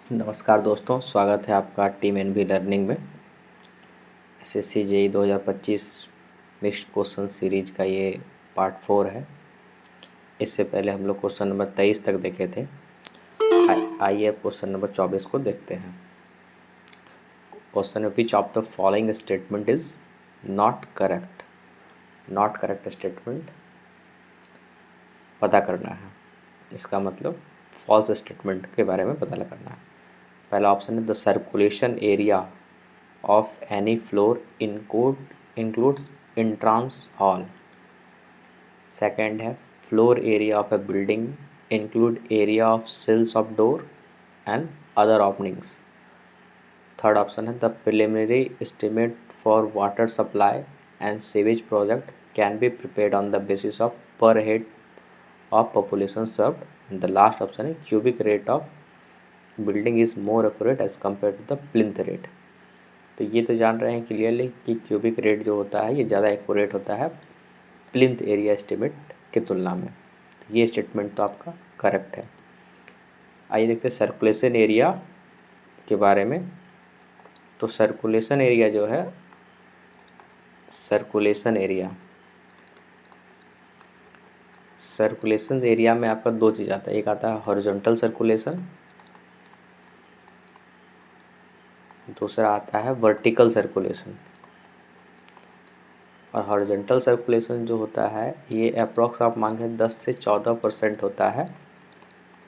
नमस्कार दोस्तों, स्वागत है आपका टीम एनवी लर्निंग में। SSC JEE 2025 mixed question series का ये पार्ट 4 है। इससे पहले हम लोग क्वेश्चन नंबर 23 तक देखे थे। आइए अब क्वेश्चन नंबर 24 को देखते हैं। क्वेश्चन है, which of the following statement is not correct. Not correct statement पता करना है, इसका मतलब फॉल्स स्टेटमेंट के बारे में पता करना है। पहला ऑप्शन है, the circulation area of any floor includes entrance hall. Second है, floor area of a building include area of sills of door and other openings. Third option है, the preliminary estimate for water supply and sewage project can be prepared on the basis of per head of population served. And the last option है, cubic rate of building is more accurate as compared to the plinth rate. तो ये तो जान रहे हैं clearly कि cubic rate जो होता है ये ज़्यादा एक्यूरेट होता है प्लिंथ एरिया एस्टिमेट की तुलना में। तो ये स्टेटमेंट तो आपका करेक्ट है। आइए देखते हैं सर्कुलेशन एरिया के बारे में। तो सर्कुलेशन एरिया जो है, सर्कुलेशन एरिया में आपका दो चीज़ आता है। एक आता है हॉरिजॉन्टल सर्कुलेशन, दूसरा आता है वर्टिकल सर्कुलेशन। और हॉरिजॉन्टल सर्कुलेशन जो होता है ये अप्रॉक्स आप मान के 10 से 14% होता है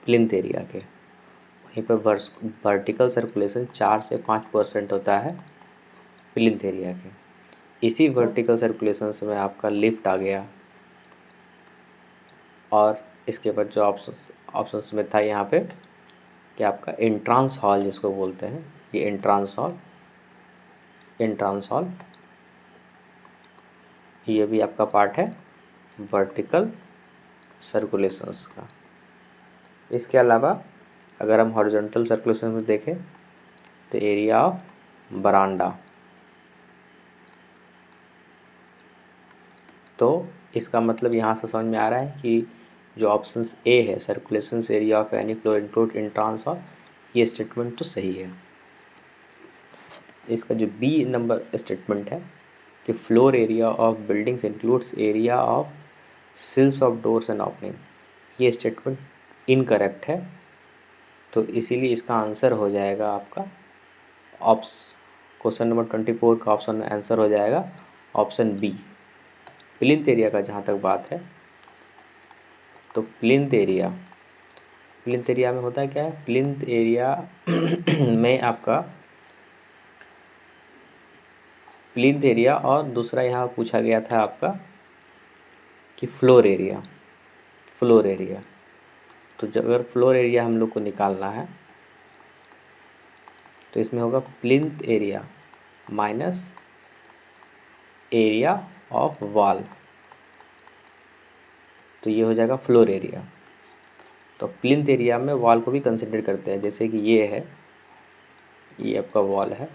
प्लिंथ एरिया के। वहीं पर वर्टिकल सर्कुलेशन 4 से 5% होता है प्लिंथ एरिया के। इसी वर्टिकल सर्कुलेशन में आपका लिफ्ट आ गया, और इसके बाद जो ऑप्शंस में था यहाँ पे कि आपका एंट्रांस हॉल जिसको बोलते हैं, ये एंट्रांस हॉल ये भी आपका पार्ट है वर्टिकल सर्कुलेशंस का। इसके अलावा अगर हम हॉरिजॉन्टल सर्कुलेशन में देखें तो एरिया ऑफ बरांडा, तो इसका मतलब यहाँ से समझ में आ रहा है कि जो ऑप्शंस ए है circulation area of any floor include entrance hall, ये स्टेटमेंट तो सही है। इसका जो बी नंबर स्टेटमेंट है कि floor area of buildings includes area of sills of doors and opening, ये स्टेटमेंट इनकरेक्ट है। तो इसीलिए इसका आंसर हो जाएगा आपका क्वेश्चन नंबर 24 का ऑप्शन आंसर हो जाएगा ऑप्शन बी। प्लिंथ एरिया का जहाँ तक बात है तो प्लिंथ एरिया में होता है क्या है, प्लिंथ एरिया में आपका प्लिंथ एरिया और दूसरा यहाँ पूछा गया था आपका कि फ्लोर एरिया। तो जब अगर फ्लोर एरिया हम लोग को निकालना है तो इसमें होगा plinth area minus area of wall, तो ये हो जाएगा फ्लोर एरिया। तो प्लिंथ एरिया में वॉल को भी कंसिडर करते हैं, जैसे कि ये है, ये आपका वॉल है,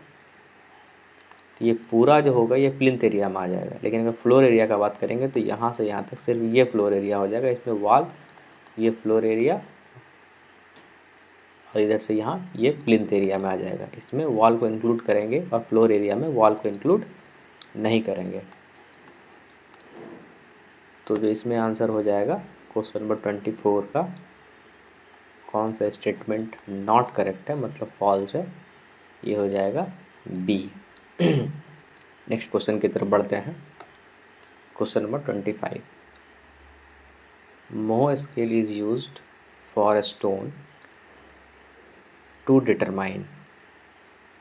तो ये पूरा जो होगा ये प्लिंथ एरिया में आ जाएगा। लेकिन अगर फ्लोर एरिया का बात करेंगे तो यहाँ से यहाँ तक सिर्फ ये फ्लोर एरिया हो जाएगा, इसमें वॉल, ये फ्लोर एरिया और इधर से यहाँ ये प्लिंथ एरिया में आ जाएगा। इसमें वॉल को इंक्लूड करेंगे और फ्लोर एरिया में वॉल को इंक्लूड नहीं करेंगे। तो जो इसमें आंसर हो जाएगा क्वेश्चन नंबर 24 का कौन सा स्टेटमेंट नॉट करेक्ट है, मतलब फॉल्स है, ये हो जाएगा बी। नेक्स्ट क्वेश्चन की तरफ बढ़ते हैं। Question number 25, Mohs scale is used for a stone to determine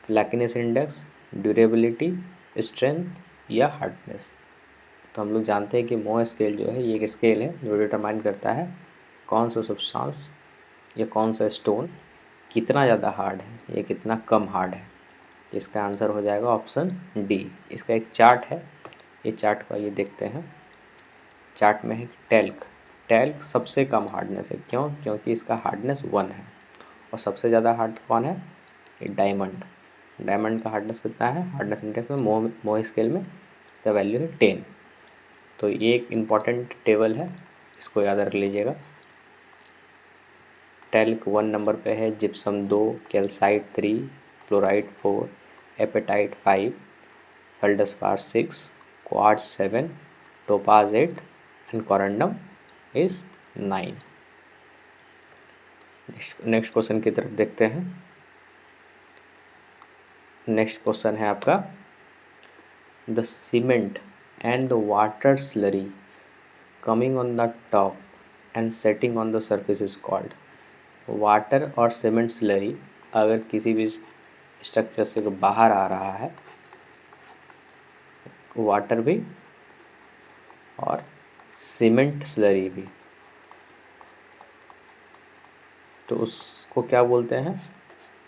flakiness index, durability, strength या हार्डनेस। तो हम लोग जानते हैं कि मोह स्केल जो है ये एक स्केल है जो डिटरमाइन करता है कौन सा सब्सटेंस या कौन सा स्टोन कितना ज़्यादा हार्ड है या कितना कम हार्ड है। इसका आंसर हो जाएगा ऑप्शन डी। इसका एक चार्ट है, ये चार्ट को आइए देखते हैं। चार्ट में है टैल्क सबसे कम हार्डनेस है, क्यों? क्योंकि इसका हार्डनेस 1 है। और सबसे ज़्यादा हार्ड कौन है? ये डायमंड का हार्डनेस कितना है? हार्डनेस इंडेक्स में मोह स्केल में इसका वैल्यू है 10। तो ये एक इम्पॉर्टेंट टेबल है, इसको याद रख लीजिएगा। टैल्क 1 नंबर पे है, gypsum 2, calcite 3, fluoride 4, apatite 5, feldspar 6, quartz 7, topaz 8 and corundum is 9। Next question की तरफ देखते हैं। नेक्स्ट क्वेश्चन है आपका, the cement and the water slurry coming on the top and setting on the surface is called. Water और cement slurry अगर किसी भी स्ट्रक्चर से बाहर आ रहा है, वाटर भी और सीमेंट स्लरी भी, तो उसको क्या बोलते हैं?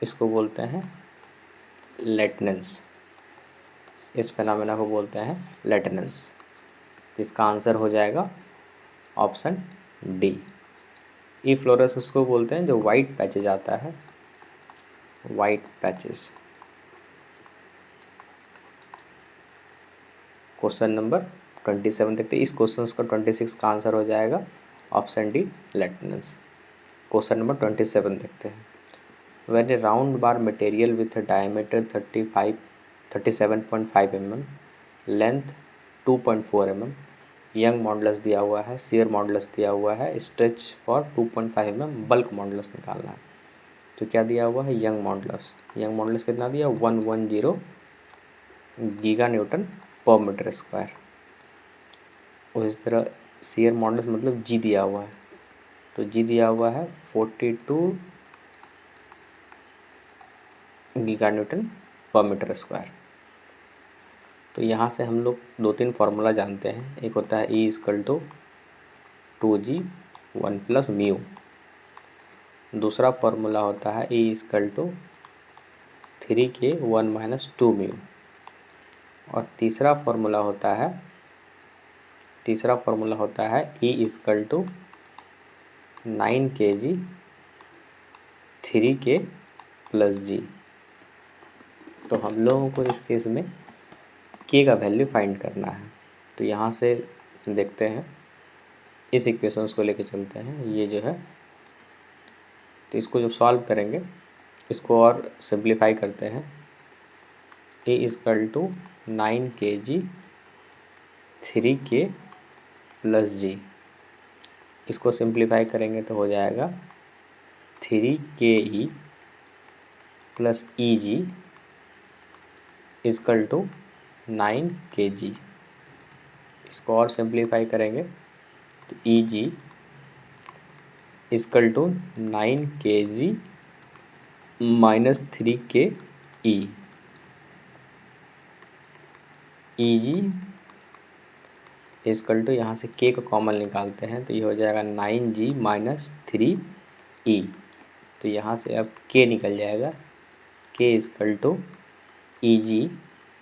इसको बोलते हैं लेटनेंस। इस फिनोमेना को बोलते हैं लेटनेंस। जिसका आंसर हो जाएगा ऑप्शन डी। ई फ्लोरेसेंस को बोलते हैं जो वाइट पैचेज आता है, वाइट पैचेस। क्वेश्चन नंबर 27 देखते हैं। इस क्वेश्चन का 26 का आंसर हो जाएगा ऑप्शन डी लेटनेंस। क्वेश्चन नंबर 27 देखते हैं। When a round bar material with a diameter 37.5 mm, length 2.4 mm, young modulus दिया हुआ है, शियर मॉडुलस दिया हुआ है, stretch for 2.5 mm, bulk modulus निकालना है। तो क्या दिया हुआ है? Young modulus. यंग मॉडुलस कितना दिया? 110 giga Newton per metre square. और इस तरह शियर मॉडुलस मतलब जी दिया हुआ है, तो जी दिया हुआ है 42 giga Newton per metre square. तो यहाँ से हम लोग 2-3 फार्मूला जानते हैं। एक होता है E equal to 2G 1 plus mu. दूसरा फार्मूला होता है E equal to 3K 1 minus 2 mu. और तीसरा फार्मूला होता है E equal to 9kg 3K plus G. तो हम लोगों को इस केस में K का वैल्यू फाइंड करना है। तो यहाँ से देखते हैं, इस इक्वेशंस को लेके चलते हैं। ये जो है, तो इसको जब सॉल्व करेंगे, इसको और सिंप्लीफाई करते हैं। A equal to 9kg 3K plus G, इसको सिंप्लीफाई करेंगे तो हो जाएगा 3KE plus EG equal to 9kg। इसको और सिंप्लीफाई करेंगे तो EG equal to 9kg minus 3KE। EG equal to, यहाँ से K को कॉमन निकालते हैं तो ये हो जाएगा 9G माइनस 3E। तो यहाँ से अब K निकल जाएगा, K equal to EG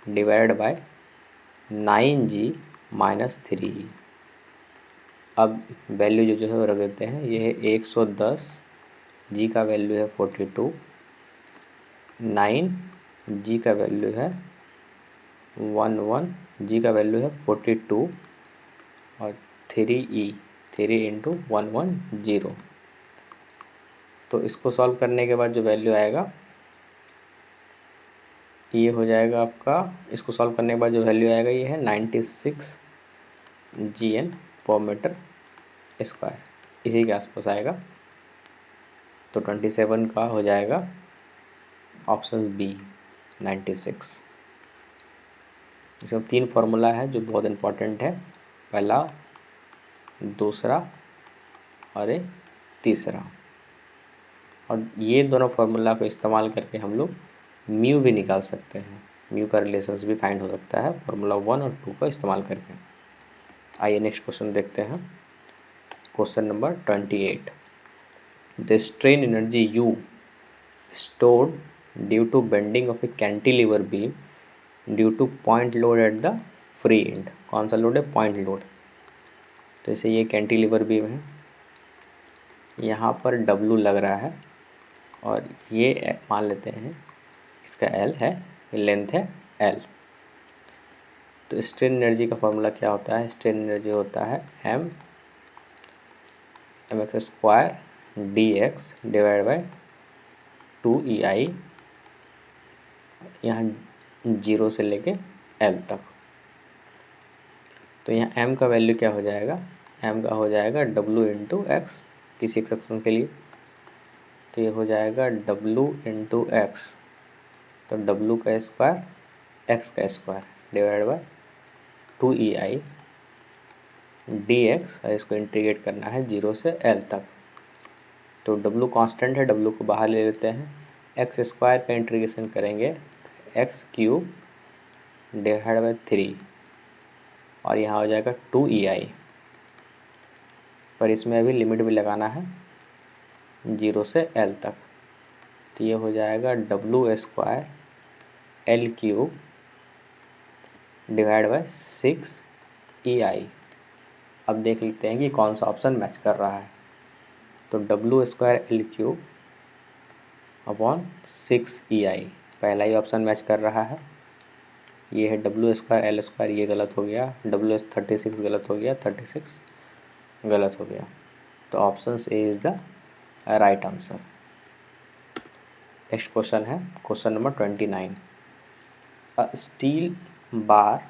divide by 9G minus 3E। अब वैल्यू जो है वो रख देते हैं। ये है 110, G का वैल्यू है 42, 9G का वैल्यू है 11, G का वैल्यू है 42 और 3E 3 इंटू 110। तो इसको सॉल्व करने के बाद जो वैल्यू आएगा ये हो जाएगा आपका, इसको सॉल्व करने के बाद जो वैल्यू आएगा ये है 96 GN पर मीटर स्क्वायर, इसी के आसपास आएगा। तो 27 का हो जाएगा ऑप्शन बी 96। इसमें 3 फार्मूला है जो बहुत इम्पोर्टेंट है, पहला, दूसरा और एक तीसरा। और ये दोनों फार्मूला को इस्तेमाल करके हम लोग म्यू भी निकाल सकते हैं। म्यू का रिलेशंस भी फाइंड हो सकता है फार्मूला 1 और 2 का इस्तेमाल करके। आइए नेक्स्ट क्वेश्चन देखते हैं। Question number 28। The strain energy U stored due to bending of a cantilever beam due to point load at the free end। कौन सा लोड है? Point load. तो जैसे ये कैंटिलीवर बीम है, यहाँ पर W लग रहा है और ये मान लेते हैं इसका L है, लेंथ है L। तो स्ट्रेन एनर्जी का फॉर्मूला क्या होता है? स्ट्रेन एनर्जी होता है mx square dx divide by 2EI, यहाँ 0 से लेके L तक। तो यहाँ m का वैल्यू क्या हो जाएगा, m का हो जाएगा w इंटू एक्स किसी एक सेक्शन के लिए। तो ये हो जाएगा w इंटू एक्स, तो w का स्क्वायर x का square divide by 2EI dx, और इसको इंटीग्रेट करना है 0 से L तक। तो w कांस्टेंट है, w को बाहर ले लेते हैं, एक्स स्क्वायर का इंटीग्रेशन करेंगे एक्स क्यूब डिवाइड बाय 3, और यहाँ हो जाएगा 2EI, पर इसमें अभी लिमिट भी लगाना है 0 से L तक। तो ये हो जाएगा w square L cube divide by 6EI। अब देख लेते हैं कि कौन सा ऑप्शन मैच कर रहा है। तो w square L cube upon 6EI, पहला ही ऑप्शन मैच कर रहा है। ये है w स्क्वायर L स्क्वायर, ये गलत हो गया, W36 गलत हो गया, 36 गलत हो गया। तो option A is the right answer. Next question है question number 29। A steel bar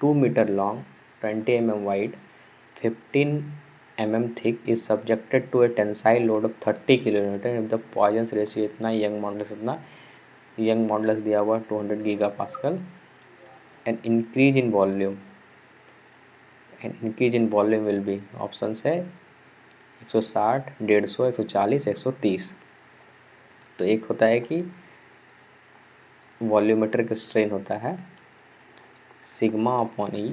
2 metre long, 20 mm wide, 15 mm thick is subjected to a tensile load of 30 kilometre if the Poisson ratio इतना, Young modulus इतना, Young modulus दिया हुआ 200 giga pascal, and increase in volume, and increase in volume will be, option है 160, 150, 140, 130। तो एक होता है कि वॉल्यूमेट्रिक स्ट्रेन होता है sigma upon E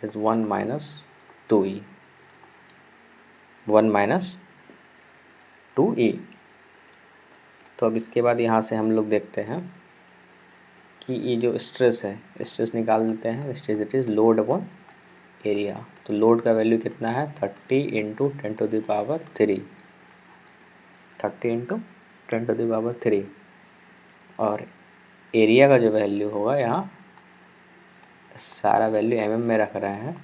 is 1 minus 2E, 1 minus 2E। तो अब इसके बाद यहाँ से हम लोग देखते हैं कि ये जो स्ट्रेस है, स्ट्रेस निकाल देते हैं। Stress it is load upon area. तो लोड का वैल्यू कितना है, 30 इंटू 10⁻3, 30 इंटू 10⁻3, और एरिया का जो वैल्यू होगा, यहाँ सारा वैल्यू mm में रख रहे हैं,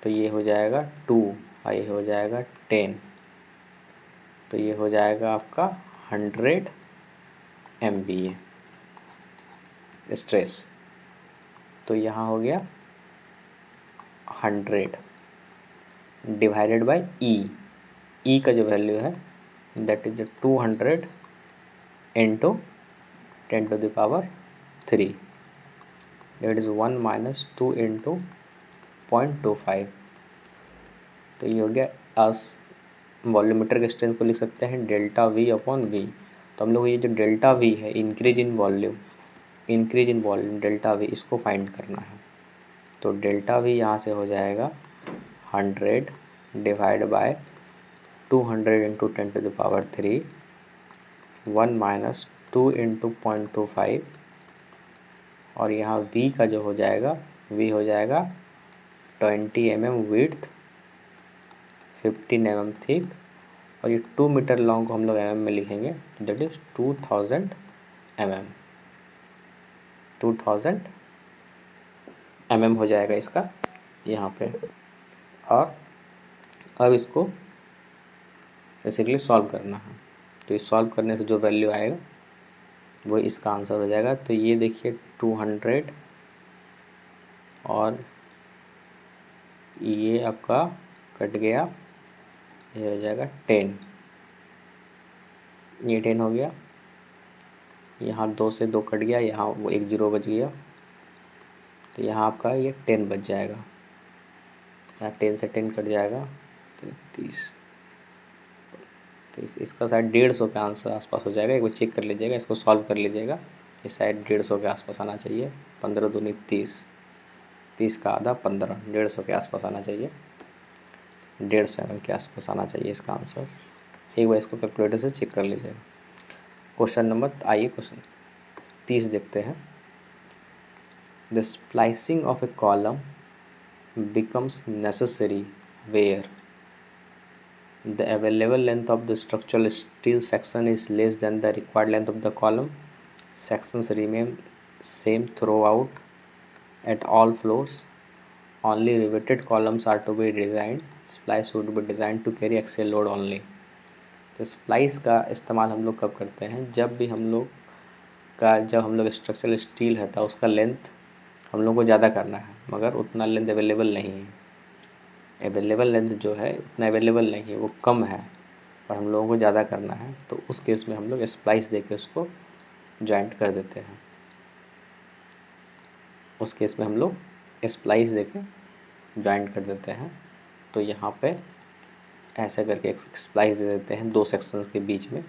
तो ये हो जाएगा 2 और ये हो जाएगा 10, तो ये हो जाएगा आपका 100 MPa स्ट्रेस। तो यहाँ हो गया 100 डिवाइडेड बाय ई का जो वैल्यू है that is 200 into 10⁻3, that is 1 minus 2 into 0.25। तो ये हो गया अस वॉल्यूमेट्रिक स्ट्रेंथ को लिख सकते हैं डेल्टा V अपॉन V। तो हम लोग ये जो डेल्टा V है, increase in volume, increase in volume delta V, इसको फाइंड करना है। तो डेल्टा V यहाँ से हो जाएगा 100 divide by 200 into 10⁻3, 1 minus 2 into 0.25, और यहाँ V का जो हो जाएगा, V हो जाएगा 20 mm विड्थ, 15 mm थिक, और ये 2 मीटर लॉन्ग को हम लोग mm में लिखेंगे, दैट इज़ 2000 mm, 2000 mm हो जाएगा इसका यहाँ पे। और अब इसको बेसिकली सॉल्व करना है। तो इस सॉल्व करने से जो वैल्यू आएगा वो इसका आंसर हो जाएगा। तो ये देखिए 200 और ये आपका कट गया, ये हो जाएगा 10, ये 10 हो गया, यहाँ 2 से 2 कट गया, यहाँ वो 1 0 बच गया, तो यहाँ आपका ये 10 बच जाएगा, यहाँ 10 से 10 कट जाएगा, 30, तो इसका शायद 150 के आंसर आसपास हो जाएगा। एक बार चेक कर लीजिएगा, इसको सॉल्व कर लीजिएगा, ये शायद 150 के आसपास आना चाहिए। 15 दूनी 30, 30 का आधा 15, 150 के आसपास आना चाहिए, 150 mm के आसपास आना चाहिए इसका आंसर। एक बार इसको कैलकुलेटर से चेक कर लीजिएगा। क्वेश्चन नंबर, आइए क्वेश्चन 30 देखते हैं। The splicing of a column becomes necessary where the available length of the structural steel section is less than the required length of the column. Sections remain same throughout at all floors. Only riveted columns are to be designed. Splice would be designed to carry axial load only. तो splice का इस्तेमाल हम लोग कब करते हैं, जब हम लोग स्ट्रक्चरल स्टील है तो उसका लेंथ हम लोग को ज़्यादा करना है, मगर उतना लेंथ अवेलेबल नहीं है। अवेलेबल लेंथ जो है उतना अवेलेबल नहीं है, वो कम है, और हम लोगों को ज़्यादा करना है, तो उस केस में हम लोग स्प्लाइस देके उसको जॉइंट कर देते हैं। उस केस में हम लोग स्प्लाइस देके जॉइंट कर देते हैं। तो यहाँ पे ऐसे करके एक स्प्लाइस दे देते हैं 2 सेक्शंस के बीच में।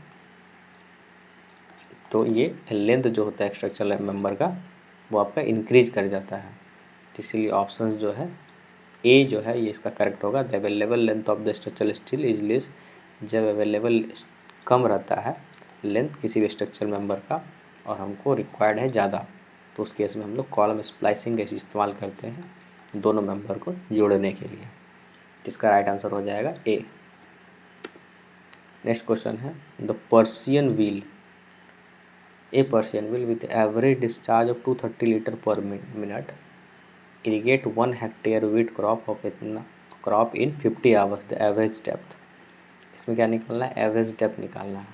तो ये लेंथ जो होता है स्ट्रक्चरल मेंबर का वो आपका इंक्रीज कर जाता है। तो इसीलिए ऑप्शन जो है ए जो है ये इसका करेक्ट होगा। The available length of the structural steel is less. जब अवेलेबल कम रहता है लेंथ किसी भी स्ट्रक्चरल मेंबर का और हमको रिक्वायर्ड है ज़्यादा, तो उस केस में हम लोग कॉलम स्प्लाइसिंग का इस्तेमाल करते हैं दोनों मेंबर को जोड़ने के लिए। इसका राइट आंसर हो जाएगा ए। नेक्स्ट क्वेश्चन है the Persian wheel. A Persian wheel with average discharge of 230 liter per minute irrigate 1 hectare wheat crop in 50 hours. The average depth. इसमें क्या निकालना है, एवरेज डेप्थ निकालना है।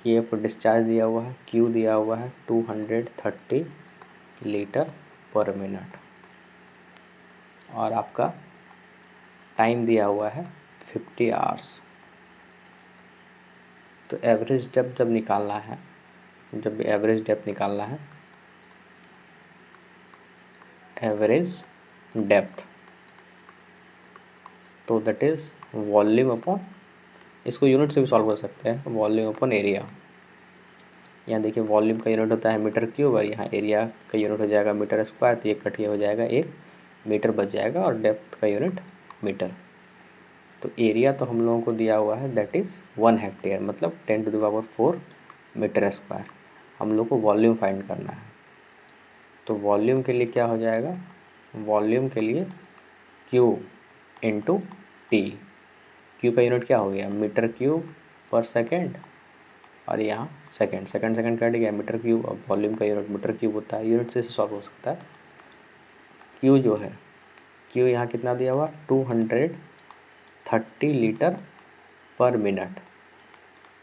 ये आपको डिस्चार्ज दिया हुआ है, क्यू दिया हुआ है 230 लीटर पर मिनट, और आपका टाइम दिया हुआ है 50 आवर्स। तो एवरेज डेप्थ जब निकालना है, जब भी एवरेज डेप्थ निकालना है, एवरेज डेप्थ, तो दैट इज़ वॉल्यूम अपॉन, इसको यूनिट से भी सॉल्व कर सकते हैं, वॉल्यूम अपॉन एरिया। यहाँ देखिए वॉल्यूम का यूनिट होता है मीटर क्यूब, और यहाँ एरिया का यूनिट हो जाएगा मीटर स्क्वायर, तो ये कट के हो जाएगा 1 मीटर बच जाएगा, और डेप्थ का यूनिट मीटर। तो एरिया तो हम लोगों को दिया हुआ है दैट इज़ 1 हेक्टेयर, मतलब 10⁴ मीटर स्क्वायर। हम लोग को वॉल्यूम फाइंड करना है। तो वॉल्यूम के लिए क्या हो जाएगा, वॉल्यूम के लिए Q इंटू टी। क्यू का यूनिट क्या हो गया, मीटर क्यूब पर सेकेंड, और यहाँ सेकेंड कट गया, मीटर क्यूब, और वॉल्यूम का यूनिट मीटर क्यूब होता है। यूनिट से सॉल्व हो सकता है। क्यू जो है, क्यू यहाँ कितना दिया हुआ 230 लीटर पर मिनट,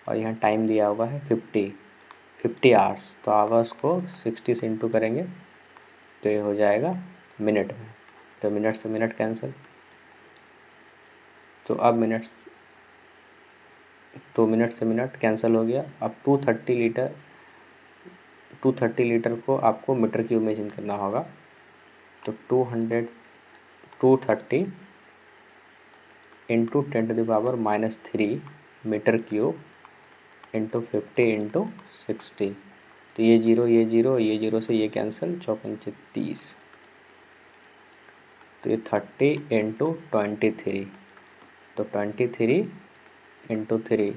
और यहाँ टाइम दिया हुआ है 50 आवर्स। तो आवर्स को 60 से इंटू करेंगे तो ये हो जाएगा मिनट में। तो मिनट से मिनट कैंसिल, तो अब मिनट से मिनट कैंसिल हो गया। अब 230 लीटर को आपको मीटर क्यूब में चेंज करना होगा। तो 230 into 10⁻³ metre cube into 50 into 60। तो ये जीरो से ये कैंसिल, 4×5 = 30। तो ये 30 इंटू 23, तो 23 इंटू 3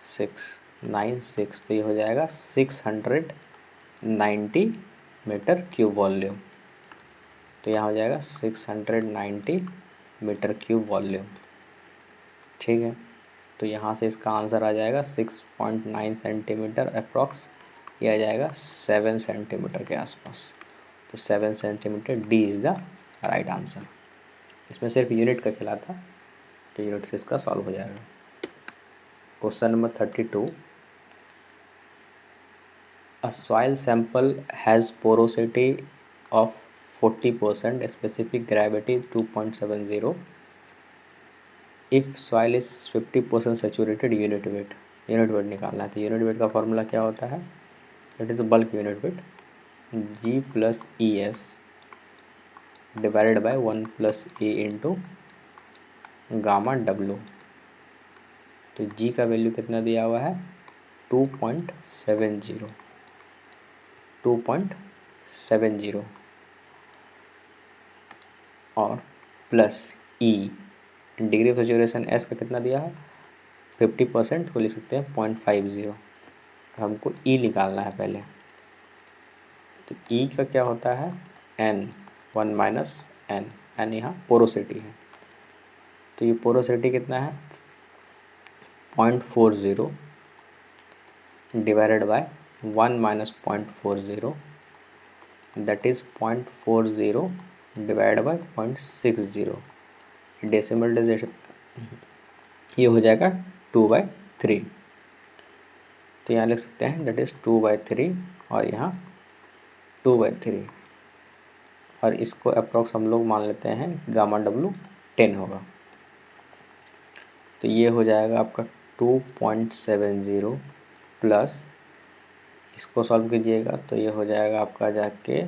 696, तो ये हो जाएगा 690 मीटर क्यूब वॉल्यूम। तो यहाँ हो जाएगा 690 मीटर क्यूब वॉल्यूम। ठीक है, तो यहाँ से इसका आंसर आ जाएगा 6.9 सेंटीमीटर अप्रॉक्स, ये आ जाएगा 7 सेंटीमीटर के आसपास। तो 7 centimetre, D is the right answer. इसमें सिर्फ यूनिट का खिला था, तो यूनिट से इसका सॉल्व हो जाएगा। Question number 32, a soil sample has porosity of 40%, specific gravity 2.70. if soil is 50% saturated, unit weight निकालना है। तो यूनिट वेट का फॉर्मूला क्या होता है, it is bulk unit weight, G + ES divided by 1 + A into gamma W। तो G का value कितना दिया हुआ है 2.70 और plus E degree of saturation S का कितना दिया है 50% को लिख सकते हैं 0.50। हमको E निकालना है पहले। तो E का क्या होता है N, 1 - N, N यहाँ पोरोसिटी है। तो ये पोरोसिटी कितना है 0.40 divided by 1 - 0.40, that is 0.40 divide by 0.60। Decimal ये हो जाएगा 2/3। तो यहाँ लिख सकते हैं दैट इज़ 2/3 और यहाँ 2/3 और इसको अप्रॉक्स हम लोग मान लेते हैं गामा डब्लू 10 होगा। तो ये हो जाएगा आपका 2.70 प्लस, इसको सॉल्व कीजिएगा तो ये हो जाएगा आपका जाके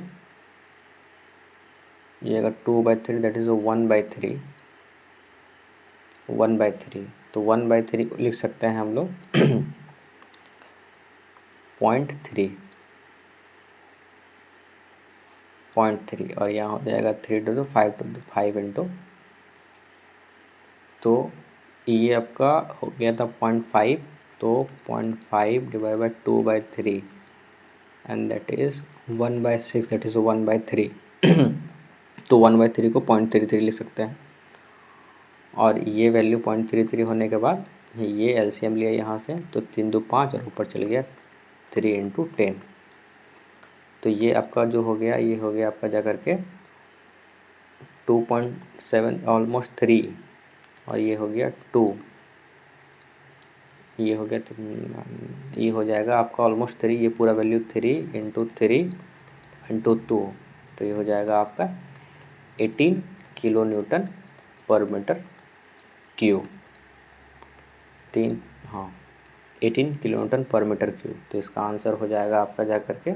ये अगर 2/3 दैट इज़ 1/3, 1/3 तो 1/3 को लिख सकते हैं हम लोग 0.3 और यहाँ हो जाएगा 3 टू 5 इंटू, तो ये आपका हो गया था 0.5, तो 0.5 divide by 2/3 and that is 1/6 that is 1/3 तो 1/3 को 0.33 लिख सकते हैं और ये वैल्यू 0.33 होने के बाद ये एलसीएम लिया यहाँ से तो 3 2 5 और ऊपर चल गया 3 इंटू 10, तो ये आपका जो हो गया ये हो गया आपका जा करके 2.7 ऑलमोस्ट 3 और ये हो गया 2, ये हो गया ये हो जाएगा आपका ऑलमोस्ट 3, ये पूरा वैल्यू 3 इंटू 2, तो ये हो जाएगा आपका 18 kilo newton per metre cube. 18 kilo newton per metre cube. तो इसका आंसर हो जाएगा आपका जा करके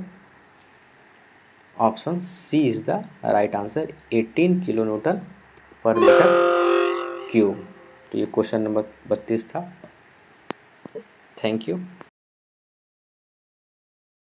option C is the right answer, 18 kilo newton per metre cube. तो ये क्वेश्चन नंबर 32 था। Thank you.